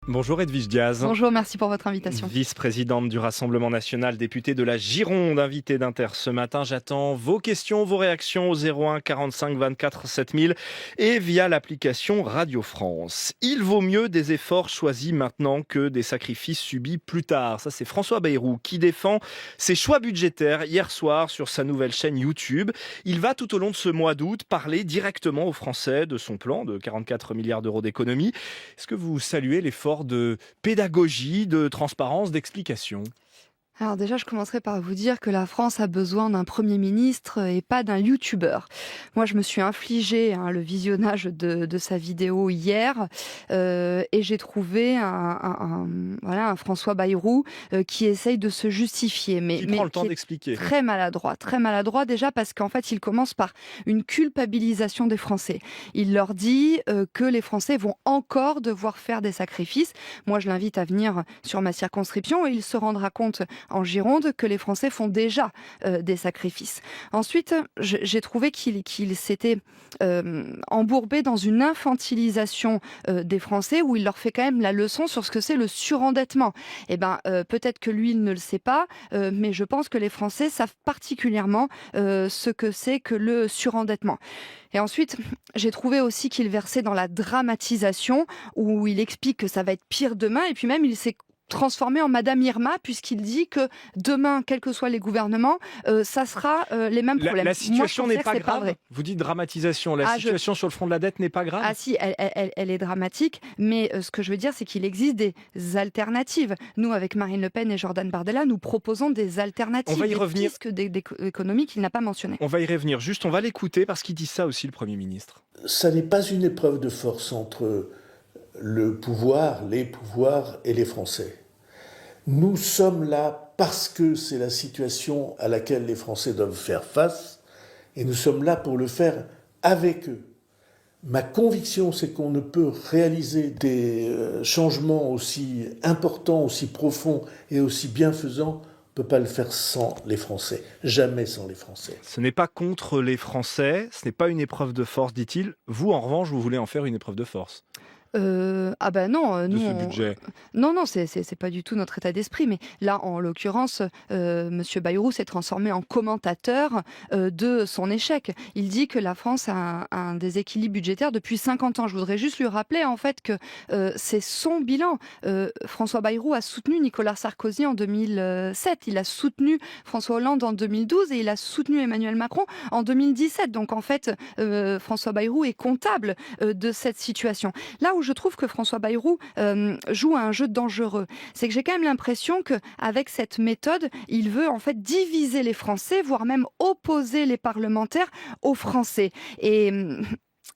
Bonjour Edwige Diaz. Bonjour, merci pour votre invitation. Vice-présidente du Rassemblement national, députée de la Gironde, invitée d'Inter ce matin. J'attends vos questions, vos réactions au 01 45 24 7000 et via l'application Radio France. Il vaut mieux des efforts choisis maintenant que des sacrifices subis plus tard. Ça, c'est François Bayrou qui défend ses choix budgétaires hier soir sur sa nouvelle chaîne YouTube. Il va tout au long de ce mois d'août parler directement aux Français de son plan de 44 milliards d'euros d'économie. Est-ce que vous saluez l'effort de pédagogie, de transparence, d'explication? Alors déjà, je commencerai par vous dire que la France a besoin d'un Premier ministre et pas d'un youtubeur. Moi, je me suis infligé le visionnage de sa vidéo hier et j'ai trouvé un François Bayrou qui essaye de se justifier. Qui prend le temps d'expliquer. Très maladroit déjà parce qu'en fait, il commence par une culpabilisation des Français. Il leur dit que les Français vont encore devoir faire des sacrifices. Moi, je l'invite à venir sur ma circonscription et il se rendra compte en Gironde que les Français font déjà des sacrifices. Ensuite, j'ai trouvé qu'il s'était embourbé dans une infantilisation des Français où il leur fait quand même la leçon sur ce que c'est le surendettement. Peut-être que lui, il ne le sait pas, mais je pense que les Français savent particulièrement ce que c'est que le surendettement. Et ensuite, j'ai trouvé aussi qu'il versait dans la dramatisation où il explique que ça va être pire demain et puis même il s'est transformé en Madame Irma puisqu'il dit que demain, quels que soient les gouvernements, ça sera les mêmes problèmes. La situation n'est pas grave. Vrai. Vous dites dramatisation. La situation sur le front de la dette n'est pas grave. Ah si, elle est dramatique. Mais ce que je veux dire, c'est qu'il existe des alternatives. Nous, avec Marine Le Pen et Jordan Bardella, nous proposons des alternatives. On va y revenir. Des pistes d'économie qu'il n'a pas mentionnées. On va y revenir. Juste, on va l'écouter parce qu'il dit ça aussi, le Premier ministre. Ça n'est pas une épreuve de force entre le pouvoir, les pouvoirs et les Français. Nous sommes là parce que c'est la situation à laquelle les Français doivent faire face et nous sommes là pour le faire avec eux. Ma conviction, c'est qu'on ne peut réaliser des changements aussi importants, aussi profonds et aussi bienfaisants. On ne peut pas le faire sans les Français, jamais sans les Français. Ce n'est pas contre les Français, ce n'est pas une épreuve de force, dit-il. Vous, en revanche, vous voulez en faire une épreuve de force. Non, de ce budget. Non, c'est pas du tout notre état d'esprit. Mais là, en l'occurrence, Monsieur Bayrou s'est transformé en commentateur de son échec. Il dit que la France a un déséquilibre budgétaire depuis 50 ans. Je voudrais juste lui rappeler en fait que c'est son bilan. François Bayrou a soutenu Nicolas Sarkozy en 2007. Il a soutenu François Hollande en 2012 et il a soutenu Emmanuel Macron en 2017. Donc en fait, François Bayrou est comptable de cette situation. Là où je trouve que François Bayrou joue à un jeu dangereux, c'est que j'ai quand même l'impression qu'avec cette méthode, il veut en fait diviser les Français, voire même opposer les parlementaires aux Français. Et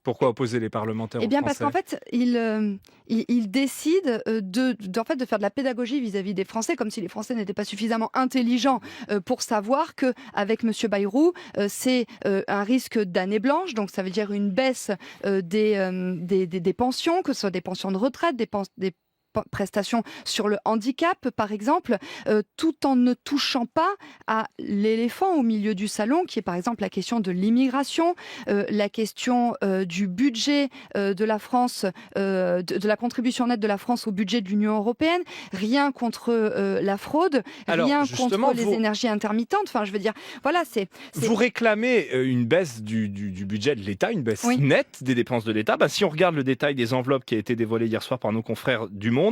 pourquoi opposer les parlementaires aux Français ? Parce qu'en fait, il décide de faire de la pédagogie vis-à-vis des Français, comme si les Français n'étaient pas suffisamment intelligents pour savoir qu'avec M. Bayrou, c'est un risque d'année blanche, donc ça veut dire une baisse des pensions, que ce soit des pensions de retraite, des prestations sur le handicap, par exemple, tout en ne touchant pas à l'éléphant au milieu du salon, qui est par exemple la question de l'immigration, la question du budget de la France, de la contribution nette de la France au budget de l'Union européenne. Rien contre la fraude, rien contre les énergies intermittentes. Enfin, je veux dire, voilà, Vous réclamez une baisse du budget de l'État, une baisse nette des dépenses de l'État. Si on regarde le détail des enveloppes qui a été dévoilé hier soir par nos confrères du Monde,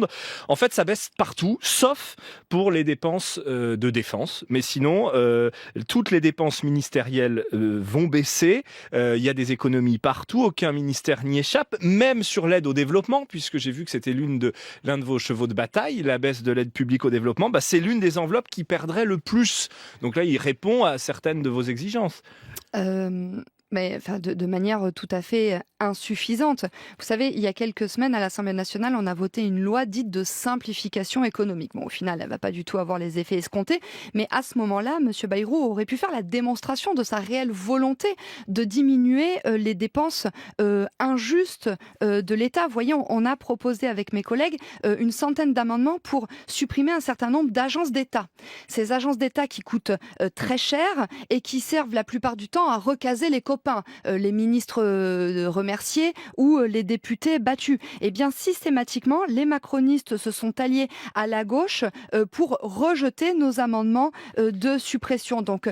en fait, ça baisse partout, sauf pour les dépenses de défense. Mais sinon, toutes les dépenses ministérielles vont baisser. Il y a des économies partout, aucun ministère n'y échappe, même sur l'aide au développement, puisque j'ai vu que c'était l'un de vos chevaux de bataille, la baisse de l'aide publique au développement. C'est l'une des enveloppes qui perdrait le plus. Donc là, il répond à certaines de vos exigences. Mais de manière tout à fait insuffisante. Vous savez, il y a quelques semaines, à l'Assemblée nationale, on a voté une loi dite de simplification économique. Bon, au final, elle ne va pas du tout avoir les effets escomptés, mais à ce moment-là, M. Bayrou aurait pu faire la démonstration de sa réelle volonté de diminuer les dépenses injustes de l'État. Vous voyez, on a proposé avec mes collègues une centaine d'amendements pour supprimer un certain nombre d'agences d'État. Ces agences d'État qui coûtent très cher et qui servent la plupart du temps à recaser les copains copains, les ministres remerciés ou les députés battus. Eh bien, systématiquement, les macronistes se sont alliés à la gauche pour rejeter nos amendements de suppression. Donc,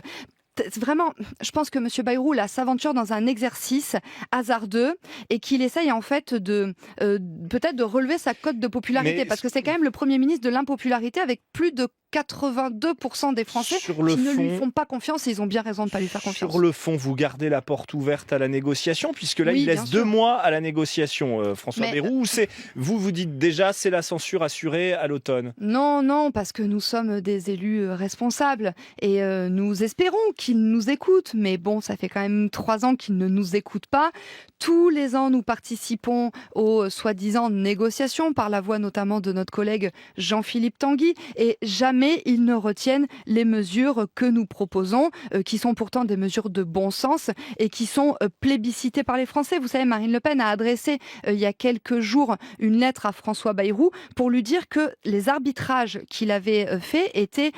vraiment, je pense que M. Bayrou là s'aventure dans un exercice hasardeux et qu'il essaye en fait de peut-être de relever sa cote de popularité, parce que c'est quand même le Premier ministre de l'impopularité, avec plus de 82% des Français qui ne lui font pas confiance, et ils ont bien raison de ne pas lui faire confiance. Sur le fond, vous gardez la porte ouverte à la négociation, puisque là, oui, il laisse 2 mois à la négociation, François Bayrou. Vous dites déjà, c'est la censure assurée à l'automne? Non, parce que nous sommes des élus responsables et nous espérons qu'ils nous écoutent. Mais bon, ça fait quand même 3 ans qu'ils ne nous écoutent pas. Tous les ans, nous participons aux soi-disant négociations, par la voix notamment de notre collègue Jean-Philippe Tanguy, et jamais ils ne retiennent les mesures que nous proposons, qui sont pourtant des mesures de bon sens et qui sont plébiscitées par les Français. Vous savez, Marine Le Pen a adressé il y a quelques jours une lettre à François Bayrou pour lui dire que les arbitrages qu'il avait faits étaient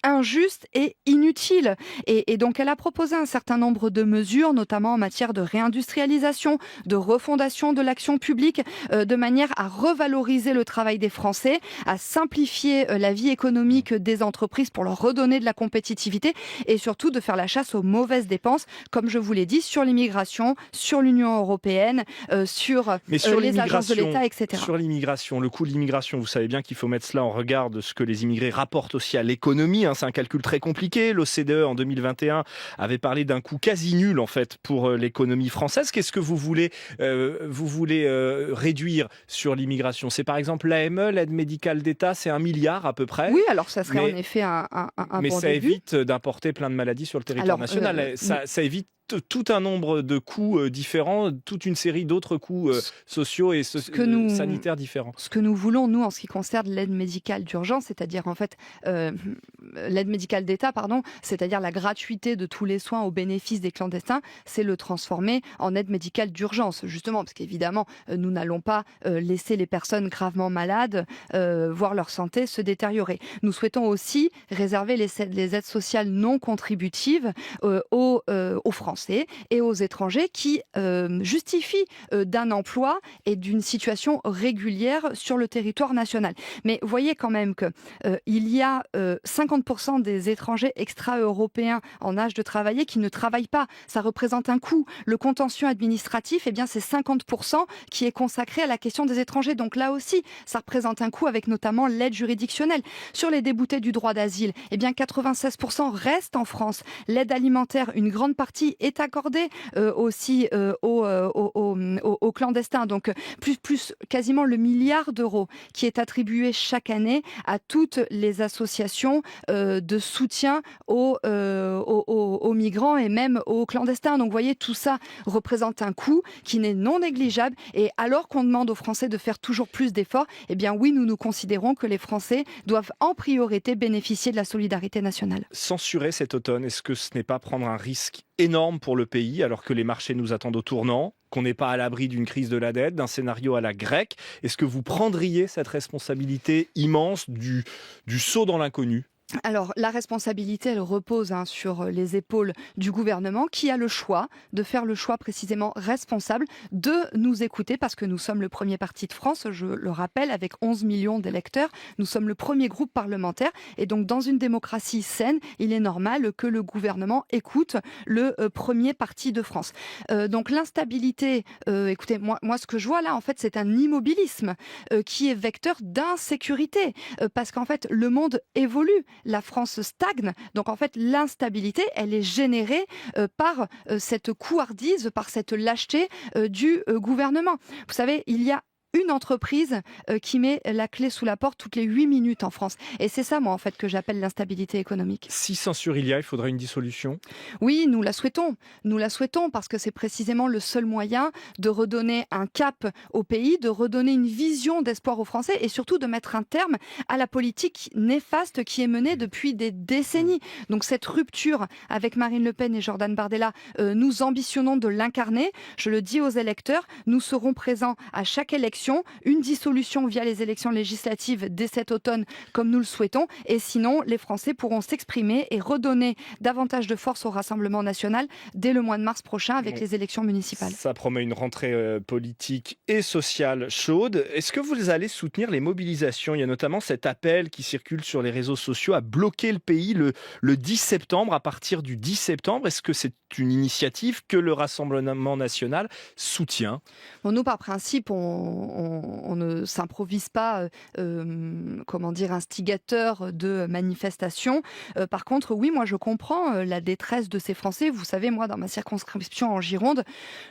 injustes et inutiles. Et donc elle a proposé un certain nombre de mesures, notamment en matière de réindustrialisation, de refondation de l'action publique, de manière à revaloriser le travail des Français, à simplifier la vie économique des entreprises pour leur redonner de la compétitivité, et surtout de faire la chasse aux mauvaises dépenses, comme je vous l'ai dit, sur l'immigration, sur l'Union européenne, sur les agences de l'État, etc. Sur l'immigration, le coût de l'immigration, vous savez bien qu'il faut mettre cela en regard de ce que les immigrés rapportent aussi à l'économie. C'est un calcul très compliqué. L'OCDE, en 2021, avait parlé d'un coût quasi nul en fait pour l'économie française. Qu'est-ce que vous voulez réduire sur l'immigration? C'est par exemple l'AME, l'aide médicale d'État, c'est 1 milliard à peu près. Oui, alors ça serait en effet un mais bon ça début. évite d'importer plein de maladies sur le territoire national. Ça évite tout un nombre de coûts différents, toute une série d'autres coûts sociaux et sanitaires différents. Ce que nous voulons, nous, en ce qui concerne l'aide médicale d'urgence, c'est-à-dire en fait l'aide médicale d'État, c'est-à-dire la gratuité de tous les soins au bénéfice des clandestins, c'est le transformer en aide médicale d'urgence, justement, parce qu'évidemment, nous n'allons pas laisser les personnes gravement malades voir leur santé se détériorer. Nous souhaitons aussi réserver les aides sociales non contributives aux Français et aux étrangers qui justifient d'un emploi et d'une situation régulière sur le territoire national. Mais voyez quand même que il y a 50% des étrangers extra-européens en âge de travailler qui ne travaillent pas. Ça représente un coût. Le contentieux administratif, c'est 50% qui est consacré à la question des étrangers. Donc là aussi, ça représente un coût, avec notamment l'aide juridictionnelle. Sur les déboutés du droit d'asile, 96% restent en France. L'aide alimentaire, une grande partie est accordée aussi aux clandestins. Donc plus quasiment le milliard d'euros qui est attribué chaque année à toutes les associations de soutien aux migrants et même aux clandestins. Donc vous voyez, tout ça représente un coût qui n'est non négligeable. Et alors qu'on demande aux Français de faire toujours plus d'efforts, oui, nous considérons que les Français doivent en priorité bénéficier de la solidarité nationale. Censurer cet automne, est-ce que ce n'est pas prendre un risque énorme pour le pays, alors que les marchés nous attendent au tournant, qu'on n'est pas à l'abri d'une crise de la dette, d'un scénario à la grecque? Est-ce que vous prendriez cette responsabilité immense du saut dans l'inconnu? Alors, la responsabilité, elle repose sur les épaules du gouvernement, qui a le choix de faire le choix précisément responsable de nous écouter, parce que nous sommes le premier parti de France, je le rappelle, avec 11 millions d'électeurs. Nous sommes le premier groupe parlementaire. Et donc, dans une démocratie saine, il est normal que le gouvernement écoute le premier parti de France. Donc, l'instabilité, écoutez, moi, ce que je vois là, en fait, c'est un immobilisme qui est vecteur d'insécurité. Parce qu'en fait, le monde évolue. La France stagne. Donc en fait, l'instabilité, elle est générée par cette couardise, par cette lâcheté du gouvernement. Vous savez, il y a une entreprise qui met la clé sous la porte toutes les 8 minutes en France. Et c'est ça, moi, en fait, que j'appelle l'instabilité économique. Si censure il faudrait une dissolution? Oui, nous la souhaitons. Nous la souhaitons parce que c'est précisément le seul moyen de redonner un cap au pays, de redonner une vision d'espoir aux Français et surtout de mettre un terme à la politique néfaste qui est menée depuis des décennies. Donc cette rupture avec Marine Le Pen et Jordan Bardella, nous ambitionnons de l'incarner. Je le dis aux électeurs, nous serons présents à chaque élection solutions, une dissolution via les élections législatives dès cet automne, comme nous le souhaitons. Et sinon, les Français pourront s'exprimer et redonner davantage de force au Rassemblement national dès le mois de mars prochain avec les élections municipales. Ça promet une rentrée politique et sociale chaude. Est-ce que vous allez soutenir les mobilisations ? Il y a notamment cet appel qui circule sur les réseaux sociaux à bloquer le pays le 10 septembre, à partir du 10 septembre. Est-ce que c'est une initiative que le Rassemblement national soutient ? Bon, nous, par principe, on ne s'improvise pas instigateur de manifestations. Par contre, oui, moi je comprends la détresse de ces Français. Vous savez, moi, dans ma circonscription en Gironde,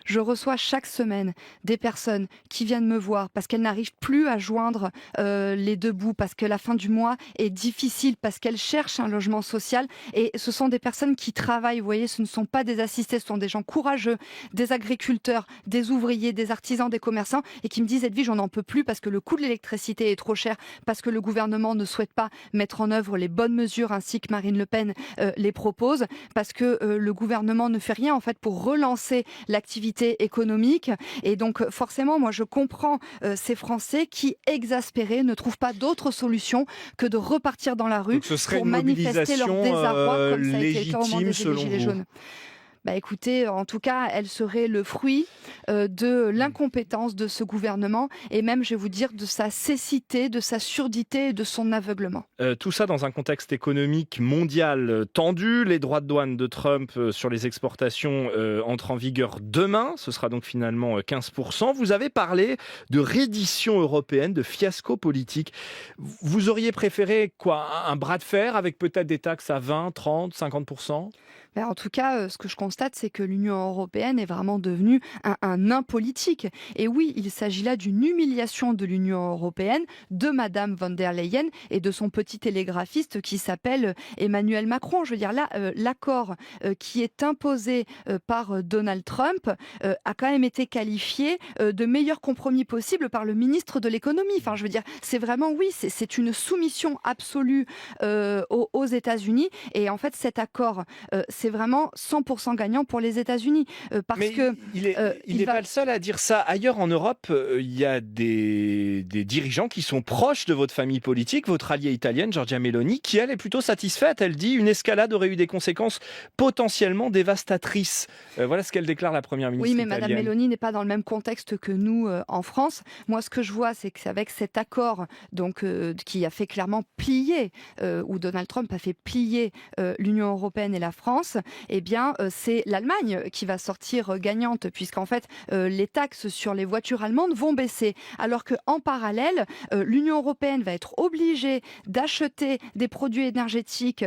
je reçois chaque semaine des personnes qui viennent me voir parce qu'elles n'arrivent plus à joindre les deux bouts, parce que la fin du mois est difficile, parce qu'elles cherchent un logement social. Et ce sont des personnes qui travaillent, vous voyez, ce ne sont pas des assistés, ce sont des gens courageux, des agriculteurs, des ouvriers, des artisans, des commerçants, et qui me disent: Edwige, on n'en peut plus parce que le coût de l'électricité est trop cher, parce que le gouvernement ne souhaite pas mettre en œuvre les bonnes mesures ainsi que Marine Le Pen les propose, parce que le gouvernement ne fait rien en fait pour relancer l'activité économique. Et donc forcément, moi je comprends ces Français qui, exaspérés, ne trouvent pas d'autre solution que de repartir dans la rue pour manifester leur désarroi, comme ça a été le cas au moment des Gilets jaunes. Bah écoutez, en tout cas, elle serait le fruit de l'incompétence de ce gouvernement et même, je vais vous dire, de sa cécité, de sa surdité et de son aveuglement. Tout ça dans un contexte économique mondial tendu. Les droits de douane de Trump sur les exportations entrent en vigueur demain. Ce sera donc finalement 15%. Vous avez parlé de reddition européenne, de fiasco politique. Vous auriez préféré quoi ? Un bras de fer avec peut-être des taxes à 20, 30, 50%? Ben en tout cas, ce que je constate, c'est que l'Union européenne est vraiment devenue un nain politique. Et oui, il s'agit là d'une humiliation de l'Union européenne, de Madame von der Leyen et de son petit télégraphiste qui s'appelle Emmanuel Macron. Je veux dire, là, l'accord qui est imposé par Donald Trump a quand même été qualifié de meilleur compromis possible par le ministre de l'économie. Enfin, je veux dire, c'est vraiment, oui, c'est une soumission absolue aux États-Unis. Et en fait, cet accord, c'est vraiment 100% gagnant pour les États-Unis. Mais il n'est pas le seul à dire ça. Ailleurs en Europe, il y a des dirigeants qui sont proches de votre famille politique, votre alliée italienne, Giorgia Meloni, qui elle est plutôt satisfaite. Elle dit une escalade aurait eu des conséquences potentiellement dévastatrices. Voilà ce qu'elle déclare, la première ministre italienne. Oui, mais Madame Meloni n'est pas dans le même contexte que nous en France. Moi, ce que je vois, c'est qu'avec cet accord donc, qui a fait clairement plier, où Donald Trump a fait plier l'Union européenne et la France, eh bien, c'est l'Allemagne qui va sortir gagnante, puisqu'en fait, les taxes sur les voitures allemandes vont baisser. Alors qu'en parallèle, l'Union européenne va être obligée d'acheter des produits énergétiques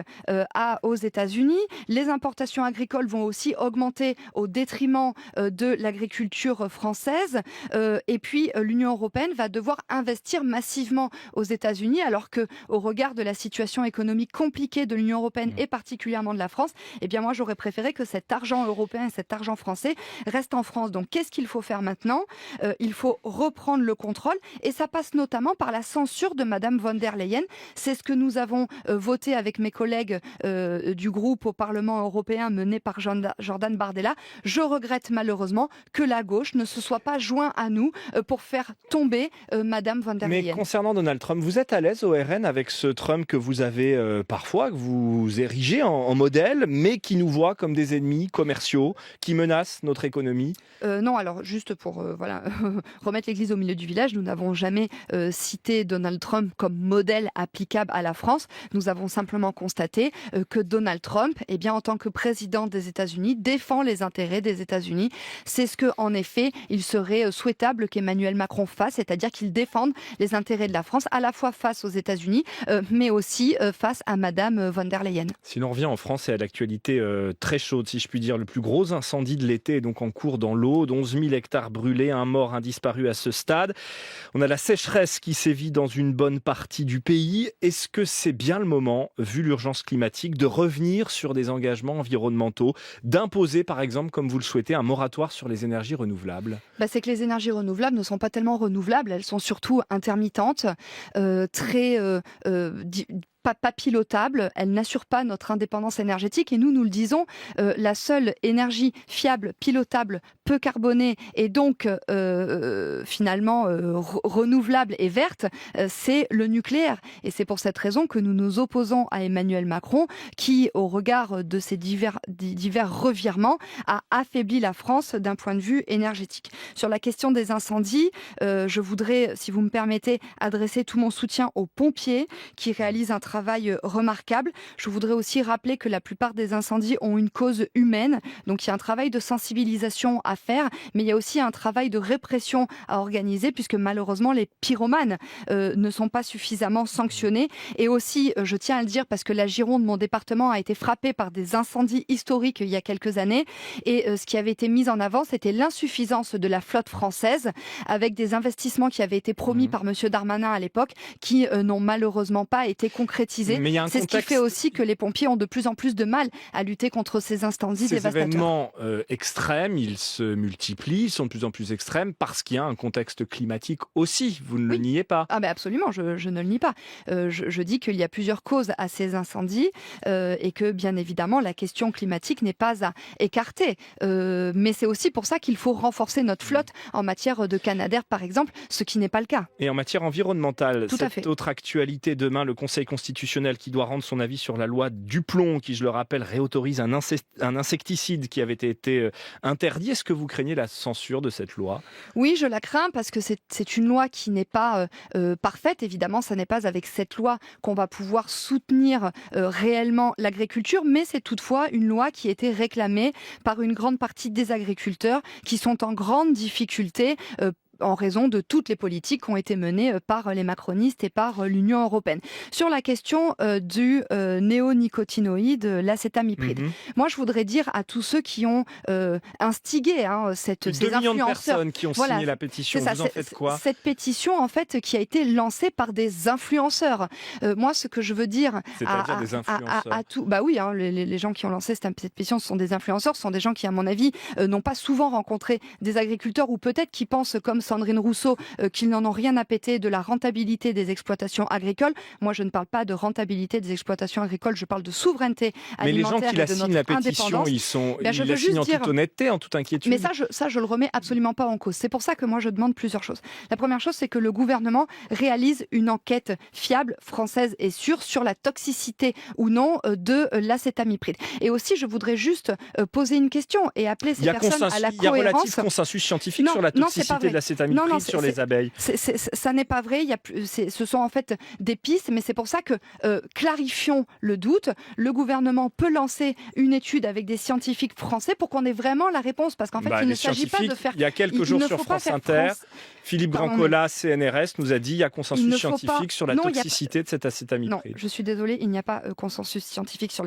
aux États-Unis. Les importations agricoles vont aussi augmenter au détriment de l'agriculture française. Et puis, l'Union européenne va devoir investir massivement aux États-Unis, alors que, au regard de la situation économique compliquée de l'Union européenne et particulièrement de la France, eh bien moi j'aurais préféré que cet argent européen, cet argent français reste en France. Donc qu'est-ce qu'il faut faire maintenant ? Il faut reprendre le contrôle et ça passe notamment par la censure de Madame von der Leyen. C'est ce que nous avons voté avec mes collègues du groupe au Parlement européen mené par Jordan Bardella. Je regrette malheureusement que la gauche ne se soit pas joint à nous pour faire tomber Madame von der Leyen. Mais concernant Donald Trump, vous êtes à l'aise au RN avec ce Trump que vous avez parfois, que vous érigez en modèle, mais qui nous voit comme des ennemis commerciaux, qui menacent notre économie? Non, alors juste pour remettre l'église au milieu du village, nous n'avons jamais cité Donald Trump comme modèle applicable à la France. Nous avons simplement constaté que Donald Trump, eh bien, en tant que président des États-Unis, défend les intérêts des États-Unis. C'est ce que, en effet, il serait souhaitable qu'Emmanuel Macron fasse, c'est-à-dire qu'il défende les intérêts de la France, à la fois face aux États-Unis, mais aussi face à Madame von der Leyen. Si l'on revient en France et à l'actualité très chaude, si je puis dire, le plus gros incendie de l'été est donc en cours dans l'Aude, 11 000 hectares brûlés, un mort, un disparu à ce stade. On a la sécheresse qui sévit dans une bonne partie du pays. Est-ce que c'est bien le moment, vu l'urgence climatique, de revenir sur des engagements environnementaux, d'imposer par exemple, comme vous le souhaitez, un moratoire sur les énergies renouvelables? C'est que les énergies renouvelables ne sont pas tellement renouvelables, elles sont surtout intermittentes, pas pilotable, elle n'assure pas notre indépendance énergétique et nous le disons, la seule énergie fiable, pilotable, peu carbonée et donc finalement renouvelable et verte, c'est le nucléaire. Et c'est pour cette raison que nous nous opposons à Emmanuel Macron qui, au regard de ces divers revirements, a affaibli la France d'un point de vue énergétique. Sur la question des incendies, je voudrais, si vous me permettez, adresser tout mon soutien aux pompiers qui réalisent un travail remarquable. Je voudrais aussi rappeler que la plupart des incendies ont une cause humaine, donc il y a un travail de sensibilisation à faire, mais il y a aussi un travail de répression à organiser, puisque malheureusement les pyromanes ne sont pas suffisamment sanctionnés. Et aussi, je tiens à le dire, parce que la Gironde, mon département, a été frappée par des incendies historiques il y a quelques années, et ce qui avait été mis en avant, c'était l'insuffisance de la flotte française, avec des investissements qui avaient été promis par Monsieur Darmanin à l'époque, qui n'ont malheureusement pas été concrétisés. C'est ce qui fait aussi que les pompiers ont de plus en plus de mal à lutter contre ces incendies dévastateurs. Ces événements extrêmes, ils se multiplient, ils sont de plus en plus extrêmes parce qu'il y a un contexte climatique aussi. Vous ne le niez pas. Ah ben absolument, je ne le nie pas. Je dis qu'il y a plusieurs causes à ces incendies et que bien évidemment la question climatique n'est pas à écarter. Mais c'est aussi pour ça qu'il faut renforcer notre flotte en matière de Canadair par exemple, ce qui n'est pas le cas. Et en matière environnementale, Tout à fait. cette autre actualité demain, le Conseil constitutionnel qui doit rendre son avis sur la loi du plomb, qui je le rappelle réautorise un insecticide qui avait été interdit. Est-ce que vous craignez la censure de cette loi ? Oui, je la crains parce que c'est une loi qui n'est pas parfaite. Évidemment, ça n'est pas avec cette loi qu'on va pouvoir soutenir réellement l'agriculture, mais c'est toutefois une loi qui a été réclamée par une grande partie des agriculteurs qui sont en grande difficulté en raison de toutes les politiques qui ont été menées par les macronistes et par l'Union européenne. Sur la question du néonicotinoïde, l'acétamipride, moi je voudrais dire à tous ceux qui ont instigé ces 2 influenceurs... millions de personnes qui ont signé la pétition, vous en faites quoi ? Cette pétition, en fait, qui a été lancée par des influenceurs. Moi, ce que je veux dire C'est-à-dire des influenceurs. à tout... Bah oui, les gens qui ont lancé cette pétition, ce sont des influenceurs, ce sont des gens qui, à mon avis, n'ont pas souvent rencontré des agriculteurs ou peut-être qui pensent comme Sandrine Rousseau qu'ils n'en ont rien à péter de la rentabilité des exploitations agricoles. Moi, je ne parle pas de rentabilité des exploitations agricoles, je parle de souveraineté alimentaire. Mais les gens qui la signent la pétition, ils la signent en toute honnêteté, en toute inquiétude. Mais ça, je le remets absolument pas en cause. C'est pour ça que moi, je demande plusieurs choses. La première chose, c'est que le gouvernement réalise une enquête fiable, française et sûre, sur la toxicité ou non de l'acétamipride. Et aussi, je voudrais juste poser une question et appeler ces personnes à la cohérence. Il y a relatif consensus scientifique sur la toxicité de l'acétamipride sur les abeilles. Ça n'est pas vrai. Ce sont en fait des pistes, mais c'est pour ça que clarifions le doute. Le gouvernement peut lancer une étude avec des scientifiques français pour qu'on ait vraiment la réponse, parce qu'en fait, il ne s'agit pas de faire... Il y a quelques jours sur France Inter, Philippe Brancola, CNRS, nous a dit il y a consensus scientifique sur la toxicité de cet acétamipride. Non, je suis désolée, il n'y a pas consensus scientifique sur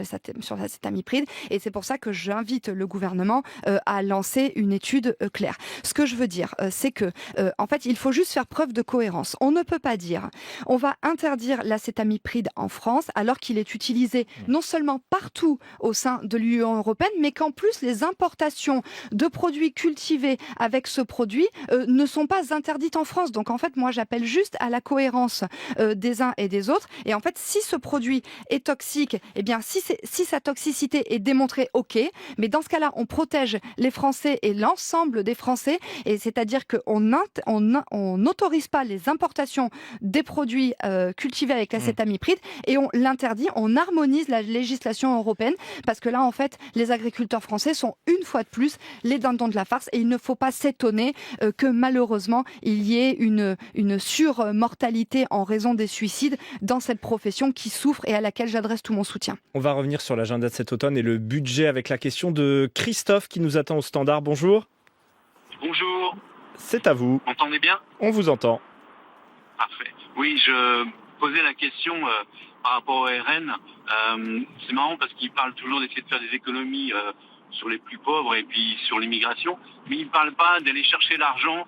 l'acétamipride, et c'est pour ça que j'invite le gouvernement à lancer une étude claire. Ce que je veux dire, c'est que en fait, il faut juste faire preuve de cohérence. On ne peut pas dire on va interdire l'acétamipride en France alors qu'il est utilisé non seulement partout au sein de l'Union européenne, mais qu'en plus les importations de produits cultivés avec ce produit ne sont pas interdites en France. Donc en fait, moi j'appelle juste à la cohérence des uns et des autres. Et en fait, si ce produit est toxique, eh bien si sa toxicité est démontrée, ok. Mais dans ce cas-là, on protège les Français et l'ensemble des Français. Et c'est-à-dire qu'on n'autorise pas les importations des produits cultivés avec l'acétamipride et on l'interdit, on harmonise la législation européenne, parce que là, en fait, les agriculteurs français sont une fois de plus les dindons de la farce, et il ne faut pas s'étonner que malheureusement, il y ait une surmortalité en raison des suicides dans cette profession qui souffre et à laquelle j'adresse tout mon soutien. On va revenir sur l'agenda de cet automne et le budget avec la question de Christophe qui nous attend au standard. Bonjour. Bonjour. C'est à vous. Vous m'entendez bien ? On vous entend. Parfait. Oui, je posais la question par rapport au RN. C'est marrant parce qu'il parle toujours d'essayer de faire des économies sur les plus pauvres et puis sur l'immigration, mais il ne parle pas d'aller chercher l'argent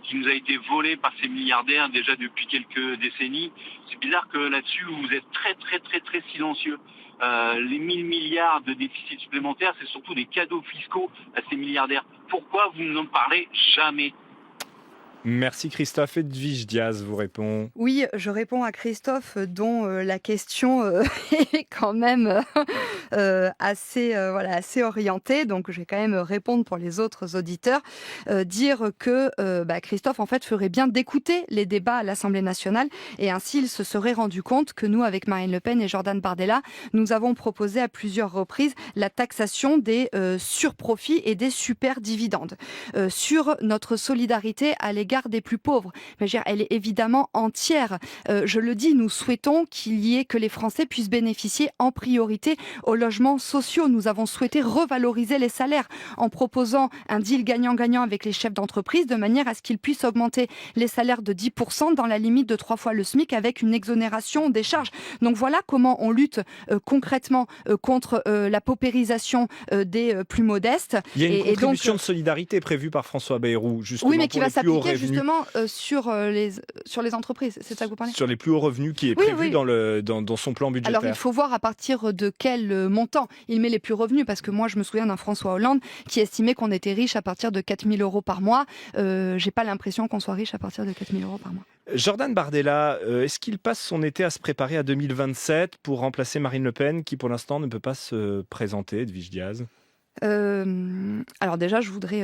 qui nous a été volé par ces milliardaires déjà depuis quelques décennies. C'est bizarre que là-dessus, vous êtes très très très très silencieux. Les 1000 milliards de déficit supplémentaires, c'est surtout des cadeaux fiscaux à ces milliardaires. Pourquoi vous n'en parlez jamais ? Merci Christophe. Edwige Diaz vous répond. Oui, je réponds à Christophe dont la question est quand même assez orientée. Donc je vais quand même répondre pour les autres auditeurs. Dire que Christophe en fait ferait bien d'écouter les débats à l'Assemblée nationale et ainsi il se serait rendu compte que nous, avec Marine Le Pen et Jordan Bardella, nous avons proposé à plusieurs reprises la taxation des surprofits et des superdividendes. Sur notre solidarité à l'égard des plus pauvres. Mais elle est évidemment entière. Je le dis, nous souhaitons que les Français puissent bénéficier en priorité aux logements sociaux. Nous avons souhaité revaloriser les salaires en proposant un deal gagnant-gagnant avec les chefs d'entreprise de manière à ce qu'ils puissent augmenter les salaires de 10% dans la limite de 3 fois le SMIC avec une exonération des charges. Donc voilà comment on lutte concrètement contre la paupérisation des plus modestes. Il y a une contribution de solidarité prévue par François Bayrou, justement. Oui, mais qui va s'appliquer justement sur les entreprises. C'est ça que vous parlez ? Sur les plus hauts revenus qui est prévu dans son plan budgétaire. Alors il faut voir à partir de quel montant il met les plus revenus, parce que moi je me souviens d'un François Hollande qui estimait qu'on était riche à partir de 4 000 € par mois. J'ai pas l'impression qu'on soit riche à partir de 4 000 € par mois. Jordan Bardella, est-ce qu'il passe son été à se préparer à 2027 pour remplacer Marine Le Pen qui pour l'instant ne peut pas se présenter, Edwige Diaz ? Alors déjà, je voudrais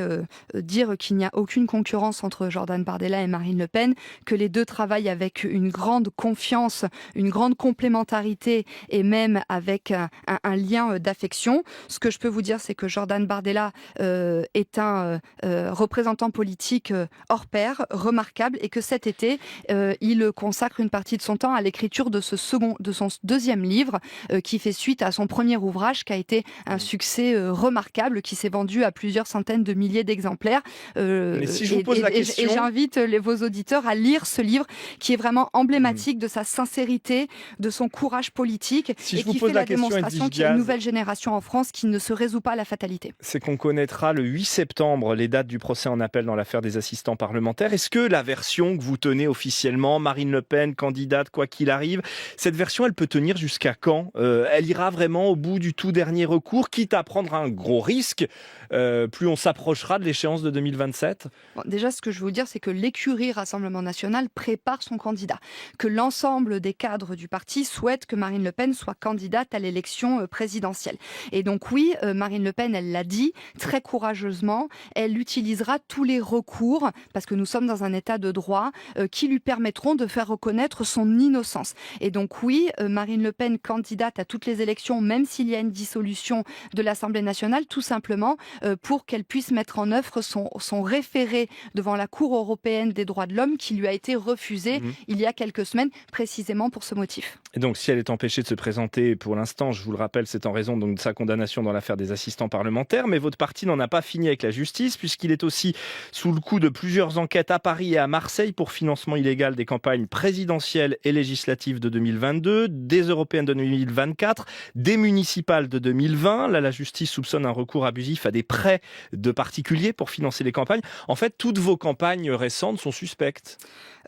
dire qu'il n'y a aucune concurrence entre Jordan Bardella et Marine Le Pen, que les deux travaillent avec une grande confiance, une grande complémentarité et même avec un lien d'affection. Ce que je peux vous dire, c'est que Jordan Bardella est un représentant politique hors pair, remarquable, et que cet été, il consacre une partie de son temps à l'écriture de son deuxième livre, qui fait suite à son premier ouvrage, qui a été un succès remarquable, qui s'est vendu à plusieurs centaines de milliers d'exemplaires. Mais si je vous pose la question... Et j'invite vos auditeurs à lire ce livre qui est vraiment emblématique de sa sincérité, de son courage politique, et qui fait la démonstration qu'il y a une nouvelle génération en France qui ne se résout pas à la fatalité. C'est qu'on connaîtra le 8 septembre les dates du procès en appel dans l'affaire des assistants parlementaires. Est-ce que la version que vous tenez officiellement, Marine Le Pen, candidate quoi qu'il arrive, cette version, elle peut tenir jusqu'à quand ? Elle ira vraiment au bout du tout dernier recours, quitte à prendre un gros risque, plus on s'approchera de l'échéance de 2027 ? Déjà, ce que je veux vous dire, c'est que l'écurie Rassemblement National prépare son candidat, que l'ensemble des cadres du parti souhaitent que Marine Le Pen soit candidate à l'élection présidentielle. Et donc oui, Marine Le Pen, elle l'a dit très courageusement, elle utilisera tous les recours, parce que nous sommes dans un état de droit, qui lui permettront de faire reconnaître son innocence. Et donc oui, Marine Le Pen candidate à toutes les élections, même s'il y a une dissolution de l'Assemblée nationale, tout simplement pour qu'elle puisse mettre en œuvre son référé devant la Cour européenne des droits de l'homme qui lui a été refusé il y a quelques semaines, précisément pour ce motif. Et donc si elle est empêchée de se présenter pour l'instant, je vous le rappelle, c'est en raison donc de sa condamnation dans l'affaire des assistants parlementaires, mais votre parti n'en a pas fini avec la justice puisqu'il est aussi sous le coup de plusieurs enquêtes à Paris et à Marseille pour financement illégal des campagnes présidentielles et législatives de 2022, des européennes de 2024, des municipales de 2020. Là, la justice soupçonne un recours abusif à des prêts de particuliers pour financer les campagnes. En fait, toutes vos campagnes récentes sont suspectes.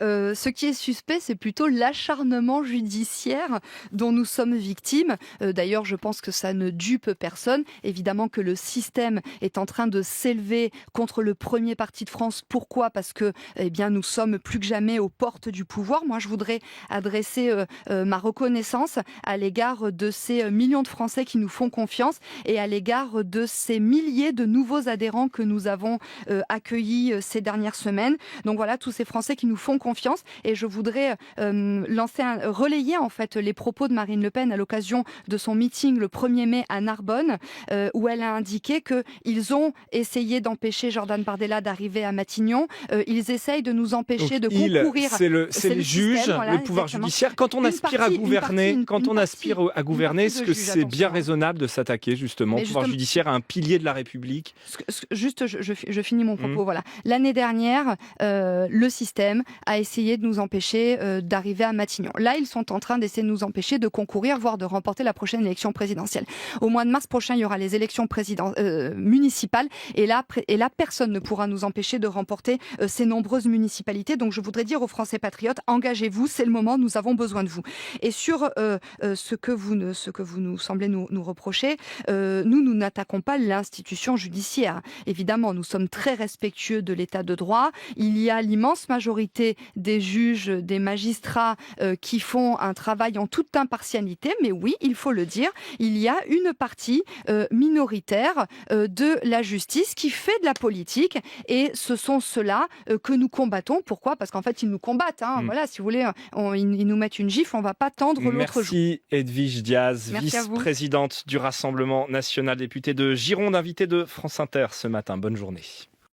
Ce qui est suspect, c'est plutôt l'acharnement judiciaire dont nous sommes victimes. D'ailleurs, je pense que ça ne dupe personne. Évidemment que le système est en train de s'élever contre le premier parti de France. Pourquoi ? Parce que nous sommes plus que jamais aux portes du pouvoir. Moi, je voudrais adresser ma reconnaissance à l'égard de ces millions de Français qui nous font confiance et à l'égard de ces milliers de nouveaux adhérents que nous avons accueillis ces dernières semaines. Donc voilà, tous ces Français qui nous font confiance, et je voudrais relayer en fait les propos de Marine Le Pen à l'occasion de son meeting le 1er mai à Narbonne, où elle a indiqué qu'ils ont essayé d'empêcher Jordan Bardella d'arriver à Matignon. Ils essayent de nous empêcher de concourir. C'est les juges, système, voilà, le pouvoir judiciaire. Quand on aspire à gouverner, est-ce que c'est bien raisonnable de s'attaquer justement au pouvoir judiciaire, à un pilier de la République ? Juste, je finis mon propos. Voilà. L'année dernière, le système a essayé de nous empêcher d'arriver à Matignon. Là, ils sont en train d'essayer de nous empêcher de concourir, voire de remporter la prochaine élection présidentielle. Au mois de mars prochain, il y aura les élections municipales, et là, personne ne pourra nous empêcher de remporter ces nombreuses municipalités. Donc, je voudrais dire aux Français patriotes, engagez-vous, c'est le moment, nous avons besoin de vous. Et sur ce que vous nous semblez nous reprocher, nous n'attaquons n'attaquons pas l'institution judiciaire. Évidemment, nous sommes très respectueux de l'état de droit. Il y a l'immense majorité des juges, des magistrats qui font un travail en toute impartialité, mais oui, il faut le dire, il y a une partie minoritaire de la justice qui fait de la politique, et ce sont ceux-là que nous combattons. Pourquoi ? Parce qu'en fait, ils nous combattent. Voilà, si vous voulez, ils nous mettent une gifle, on ne va pas tendre l'autre joue. Merci Edwige Diaz, Merci vice-présidente du Rassemblement national, députée de Gironde, invitée de France Inter ce matin. Bonne journée.